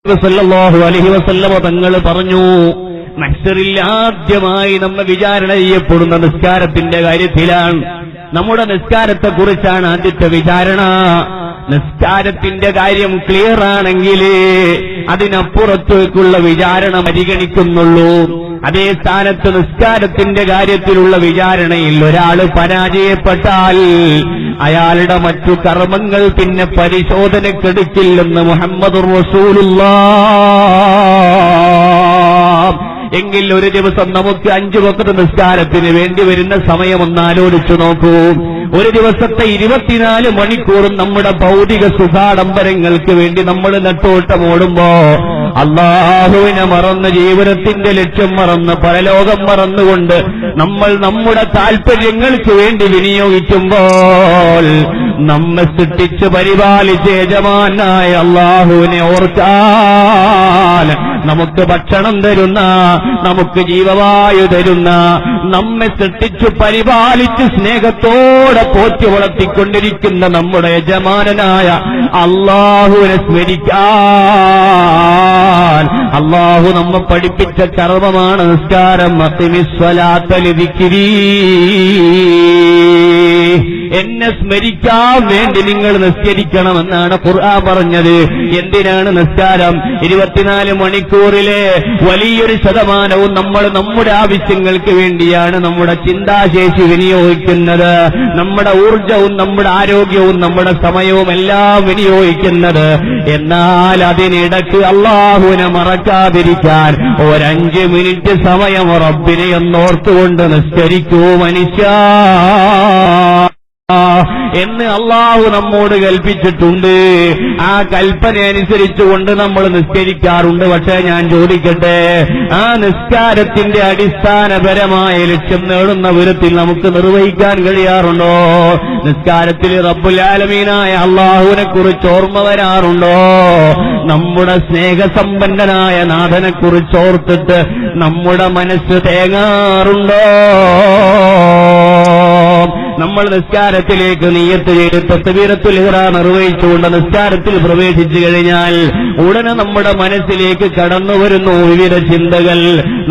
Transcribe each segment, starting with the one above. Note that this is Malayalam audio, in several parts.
സല്ലല്ലാഹു അലൈഹി വസല്ലമ തങ്ങൾ പറഞ്ഞു, മഹ്ശറിൽ ആദ്യമായി നമ്മെ വിചാരണ ചെയ്യപ്പെടുന്ന നിസ്കാരത്തിന്റെ കാര്യത്തിലാണ്. നമ്മുടെ നിസ്കാരത്തെക്കുറിച്ചാണ് ആദ്യത്തെ വിചാരണ. നിസ്കാരത്തിന്റെ കാര്യം ക്ലിയർ ആണെങ്കിൽ അതിനപ്പുറത്തേക്കുള്ള വിചാരണ പരിഗണിക്കുന്നുള്ളൂ. അതേ സ്ഥാനത്ത് നിസ്കാരത്തിന്റെ കാര്യത്തിലുള്ള വിചാരണയിൽ ഒരാൾ പരാജയപ്പെട്ടാൽ അയാളുടെ മറ്റു കർമ്മങ്ങൾ പിന്നെ പരിശോധനക്കെടുക്കില്ലെന്ന് മുഹമ്മദുർ റസൂലുള്ളാഹ്. എങ്കിൽ ഒരു ദിവസം നമുക്ക് 5 വഖ്ത് നിസ്കാരത്തിന് വേണ്ടി വരുന്ന സമയമൊന്ന് ആലോചിച്ചു നോക്കൂ. ഒരു ദിവസത്തെ 24 മണിക്കൂറും നമ്മുടെ ഭൗതിക സുഖാഡംബരങ്ങൾക്ക് വേണ്ടി നമ്മൾ നെട്ടോട്ടമോടുമ്പോ അല്ലാഹുവിനെ മറന്ന്, ജീവിതത്തിന്റെ ലക്ഷ്യം മറന്ന്, പരലോകം മറന്നുകൊണ്ട് നമ്മൾ നമ്മുടെ താൽപര്യങ്ങൾക്ക് വേണ്ടി വിനിയോഗിക്കുമ്പോൾ നമ്മെ സൃഷ്ടിച്ച് പരിപാലിച്ച് യജമാനായ അല്ലാഹുവിനെ ഓർക്കാൻ, നമുക്ക് ഭക്ഷണം തരുന്ന, നമുക്ക് ജീവവായു തരുന്ന, നമ്മെ സൃഷ്ടിച്ചു പരിപാലിച്ച് സ്നേഹത്തോടെ പോറ്റി വളർത്തിക്കൊണ്ടിരിക്കുന്ന നമ്മുടെ യജമാനനായ അല്ലാഹുവിനെ സ്മരിക്കാൻ അല്ലാഹു നമ്മെ പഠിപ്പിച്ച കർമ്മമാണ് നിസ്കാരം. അഖിമിസ്സലാത്ത ലിദിക്രി, എന്നെ സ്മരിക്കാൻ വേണ്ടി നിങ്ങൾ നിസ്കരിക്കണമെന്നാണ് ഖുർആൻ പറഞ്ഞത്. എന്തിനാണ് നിസ്കാരം? 24 മണിക്കൂറിലെ വലിയൊരു ശതമാനവും നമ്മൾ നമ്മുടെ ആവശ്യങ്ങൾക്ക് വേണ്ടിയാണ് നമ്മുടെ ചിന്താശേഷി വിനിയോഗിക്കുന്നത്, നമ്മുടെ ഊർജവും നമ്മുടെ ആരോഗ്യവും നമ്മുടെ സമയവും എല്ലാം വിനിയോഗിക്കുന്നത്. എന്നാൽ അതിനിടയ്ക്ക് അല്ലാഹുവിനെ മറക്കാതിരിക്കാൻ 5 മിനിറ്റ് സമയം റബ്ബിനെ എന്നോർത്തുകൊണ്ട് നിസ്കരിക്കൂ മനുഷ്യ എന്ന് അല്ലാഹു നമ്മോട് കൽപ്പിച്ചിട്ടുണ്ട്. ആ കൽപ്പന അനുസരിച്ചുകൊണ്ട് നമ്മൾ നിസ്കരിക്കാറുണ്ട്. പക്ഷേ ഞാൻ ചോദിക്കട്ടെ, ആ നിസ്കാരത്തിന്റെ അടിസ്ഥാനപരമായ ലക്ഷ്യം നേടുന്ന വിധത്തിൽ നമുക്ക് നിർവഹിക്കാൻ കഴിയാറുണ്ടോ? നിസ്കാരത്തിൽ റബ്ബുൽ ആലമീനായ അല്ലാഹുവിനെ കുറിച്ച് ഓർമ്മ വരാറുണ്ടോ? നമ്മുടെ സ്നേഹസമ്പന്നനായ നാഥനെ കുറിച്ച് ഓർത്തിട്ട് നമ്മുടെ മനസ്സ് തേങ്ങാറുണ്ടോ? നമ്മൾ നിസ്കാരത്തിലേക്ക് നിയ്യത്ത് ചെയ്ത് തക്ബീറത്തുൽ ഇഹ്റാം നിർവഹിച്ചുകൊണ്ട് നിസ്കാരത്തിൽ പ്രവേശിച്ചു കഴിഞ്ഞാൽ ഉടനെ നമ്മുടെ മനസ്സിലേക്ക് കടന്നു വരുന്നു വിവിധ ചിന്തകൾ.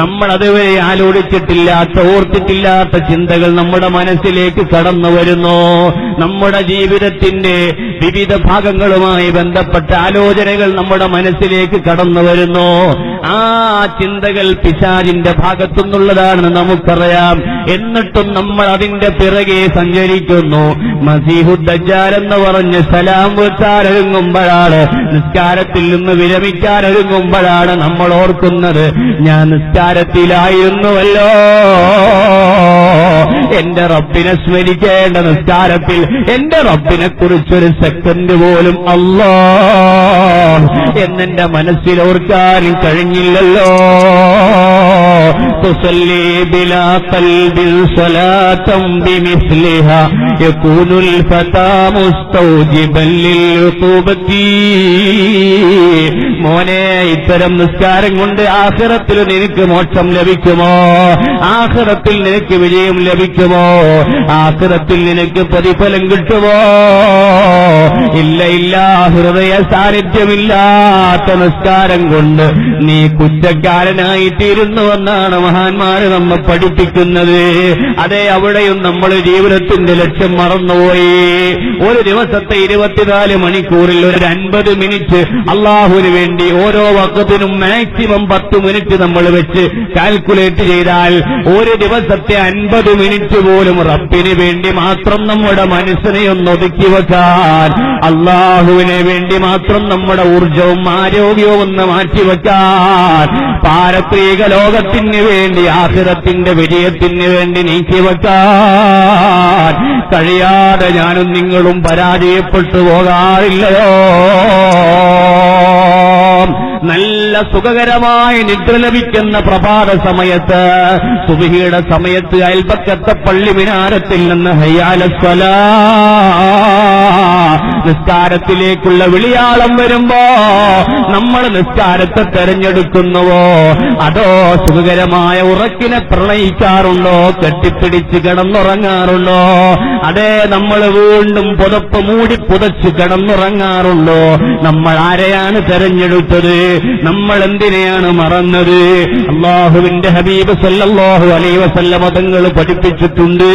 നമ്മൾ അതുവരെ ആലോചിച്ചിട്ടില്ലാത്ത, ഓർത്തിട്ടില്ലാത്ത ചിന്തകൾ നമ്മുടെ മനസ്സിലേക്ക് കടന്നു വരുന്നു. നമ്മുടെ ജീവിതത്തിന്റെ വിവിധ ഭാഗങ്ങളുമായി ബന്ധപ്പെട്ട ആലോചനകൾ നമ്മുടെ മനസ്സിലേക്ക് കടന്നു വരുന്നു. ആ ചിന്തകൾ പിശാചിന്റെ ഭാഗത്തുനിന്നുള്ളതാണെന്ന് നമുക്കറിയാം. എന്നിട്ടും നമ്മൾ അതിന്റെ പിറകെ സഞ്ചരിക്കുന്നു. മസീഹുദ് ദജ്ജാൽ എന്ന് പറഞ്ഞ് സലാം വീട്ടാനൊരുങ്ങുമ്പോഴാണ്, നിസ്കാരത്തിൽ നിന്ന് വിരമിക്കാനൊരുങ്ങുമ്പോഴാണ് നമ്മൾ ഓർക്കുന്നത്, ഞാൻ നിസ്കാരത്തിലായിരുന്നുവല്ലോ, എന്റെ റബ്ബിനെ സ്മരിക്കേണ്ട നിസ്കാരത്തിൽ എന്റെ റബ്ബിനെ കുറിച്ചൊരു സെക്കൻഡ് പോലും അല്ലാഹ് എന്നെന്റെ മനസ്സിൽ ഓർക്കാൻ കഴിഞ്ഞില്ലല്ലോ. തുസല്ലി ബിലാ ഖൽബിൻ സ്വലാത്തൻ ബിമിസ്ലിഹാ യകൂനുൽ ഫതാ മുസ്തൗജിബൻ ലിൽഉഖൂബതി. മോനെ, ഇത്തരം നിസ്കാരം കൊണ്ട് ആഖിറത്തിൽ നിനക്ക് മോക്ഷം ലഭിക്കുമോ? ആഖിറത്തിൽ നിനക്ക് വിജയം ലഭിക്കുമോ? ആഖിറത്തിൽ നിനക്ക് പ്രതിഫലം കിട്ടുമോ? ഇല്ല ഇല്ല. ഹൃദയ സാന്നിധ്യമില്ലാത്ത നിസ്കാരം കൊണ്ട് നീ കുറ്റക്കാരനായിത്തീരുന്നുവെന്നാണ് മഹാന്മാര് നമ്മെ പഠിപ്പിക്കുന്നത്. അതെ, അവിടെയും നമ്മൾ ജീവിതത്തിന്റെ ലക്ഷ്യം മറന്നുപോയി. ഒരു ദിവസത്തെ 24 മണിക്കൂറിൽ ഒരു 50 മിനിറ്റ് അല്ലാഹുവിന് വേണ്ടി ഓരോ വഖത്തിനും മാക്സിമം 10 മിനിറ്റ് നമ്മൾ വെച്ച് കാൽക്കുലേറ്റ് ചെയ്താൽ ഒരു ദിവസത്തെ 50 മിനിറ്റ് പോലും റബ്ബിന് വേണ്ടി മാത്രം നമ്മുടെ മനസ്സിനെ ഒന്ന് ഒതുക്കി വെക്കാൻ, അല്ലാഹുവിനെ വേണ്ടി മാത്രം നമ്മുടെ ഊർജവും ആരോഗ്യവും ഒന്ന് മാറ്റിവെക്കാൻ, പാരത്രിക ലോകത്തിന് വേണ്ടി, ആഖിറത്തിന്റെ വിജയത്തിന് വേണ്ടി നീക്കിവെക്കാൻ കഴിയാതെ ഞാനും നിങ്ങളും പരാജയപ്പെട്ടു പോകാറില്ലയോ? നല്ല സുഖകരമായി നിദ്ര ലഭിക്കുന്ന പ്രഭാത സമയത്ത്, സുബ്ഹിയുടെ സമയത്ത് അയൽപക്കത്തെ പള്ളി മിനാരത്തിൽ നിന്ന് ഹയ്യാലസ്സലാ നിസ്കാരത്തിലേക്കുള്ള വിളിയാളം വരുമ്പോ നമ്മൾ നിസ്കാരത്തെ തെരഞ്ഞെടുക്കുന്നുവോ, അതോ സുഖകരമായ ഉറക്കിനെ പ്രണയിക്കാറുണ്ടോ, കെട്ടിപ്പിടിച്ച് കിടന്നുറങ്ങാറുണ്ടോ? അതെ, നമ്മൾ വീണ്ടും പുതപ്പ് മൂടി പുതച്ച് കിടന്നുറങ്ങാറുണ്ടോ? നമ്മൾ ആരെയാണ് തെരഞ്ഞെടുത്തത്? നമ്മൾ എന്തിനെയാണ് മറന്നത്? അല്ലാഹുവിന്റെ ഹബീബ് സല്ലല്ലാഹു അലൈഹി വസല്ലം തങ്ങൾ പഠിപ്പിച്ചിട്ടുണ്ട്,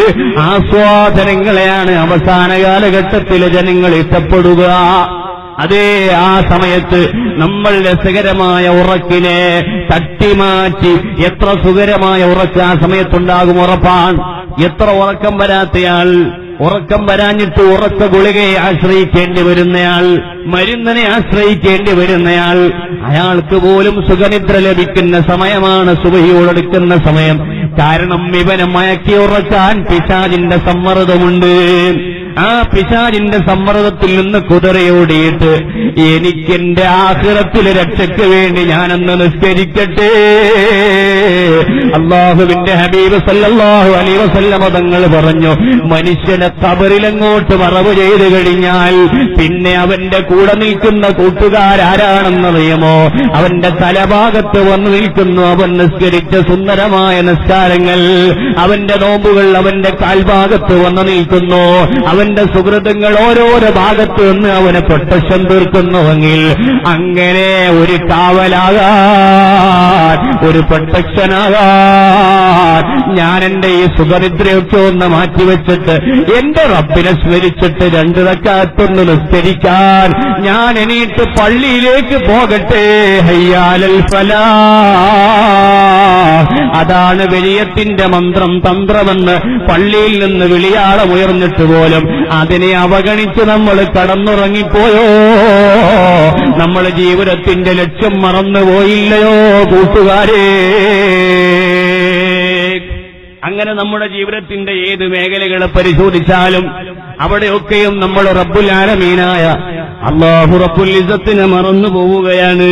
ആസ്വാദനങ്ങളെയാണ് അവസാന കാലഘട്ടത്തിലെ ജനങ്ങൾ ഇഷ്ടപ്പെടുക. അതേ ആ സമയത്ത് നമ്മൾ രസകരമായ ഉറക്കിനെ തട്ടിമാറ്റി, എത്ര സുഖകരമായ ഉറക്ക് ആ സമയത്തുണ്ടാകും ഉറപ്പാണ്. എത്ര ഉറക്കം വരാത്തയാൾ, ഉറക്കം വരാഞ്ഞിട്ട് ഉറക്ക ഗുളികയെ ആശ്രയിക്കേണ്ടി വരുന്നയാൾ, മരുന്നിനെ ആശ്രയിക്കേണ്ടി വരുന്നയാൾ, അയാൾക്ക് പോലും സുഖനിദ്ര ലഭിക്കുന്ന സമയമാണ് സുബഹിയോടടുക്കുന്ന സമയം. കാരണം ഇവനെ മയക്കി ഉറക്കാൻ പിശാചിന്റെ സമ്മർദ്ദമുണ്ട്. ആ പിശാചിന്റെ സമ്മർദ്ദത്തിൽ നിന്ന് കുതിരയോടിയിട്ട് എനിക്കെന്റെ ആഖിറത്തിലെ രക്ഷയ്ക്ക് വേണ്ടി ഞാനൊന്ന് നിസ്കരിക്കട്ടെ. അല്ലാഹുവിന്റെ ഹബീബ് സല്ലല്ലാഹു അലൈഹി വസല്ലം തങ്ങൾ പറഞ്ഞു, മനുഷ്യനെ ഖബറിലങ്ങോട്ട് മറവ് ചെയ്തു കഴിഞ്ഞാൽ പിന്നെ അവന്റെ കൂടെ നിൽക്കുന്ന കൂട്ടുകാരാരാണെന്നറിയുമോ? അവന്റെ തലഭാഗത്ത് വന്നു നിൽക്കുന്നു അവൻ നിസ്കരിച്ച സുന്ദരമായ നിസ്കാരങ്ങൾ, അവന്റെ നോമ്പുകൾ അവന്റെ കാൽഭാഗത്ത് വന്നു നിൽക്കുന്നു, അവന്റെ സുഹൃത്തുക്കൾ ഓരോരോ ഭാഗത്ത് നിന്ന് അവനെ പ്രൊട്ടക്ഷൻ തീർക്കുന്നുവെങ്കിൽ അങ്ങനെ ഒരു കാവലാകാൻ, ഒരു പ്രൊട്ടക്ഷനാകാൻ ഞാൻ എന്റെ ഈ സുഖനിദ്രയൊക്കെ ഒന്ന് മാറ്റിവെച്ചിട്ട് എന്റെ റബ്ബിനെ സ്മരിച്ചിട്ട് 2 റക്അത്തൊന്ന് നിസ്കരിക്കാൻ ഞാൻ എണീറ്റ് പള്ളിയിലേക്ക് പോകട്ടെ. ഹയ്യാലൽ ഫലാഹ്, അതാണ് വിജയത്തിന്റെ മന്ത്രം തന്ത്രമെന്ന് പള്ളിയിൽ നിന്ന് വിളിയാളമുയർന്നിട്ട് പോലും അതിനെ അവഗണിച്ച് നമ്മൾ കടന്നുറങ്ങിപ്പോയോ? നമ്മൾ ജീവിതത്തിന്റെ ലക്ഷ്യം മറന്നുപോയില്ലയോ കൂട്ടുകാരേ? അങ്ങനെ നമ്മുടെ ജീവിതത്തിന്റെ ഏത് മേഖലകളെ പരിശോധിച്ചാലും അവിടെയൊക്കെയും നമ്മൾ റബ്ബുൽ ആലമീനായ അല്ലാഹു റബ്ബുൽ ഇസ്സത്തിനെ മറന്നു പോവുകയാണ്.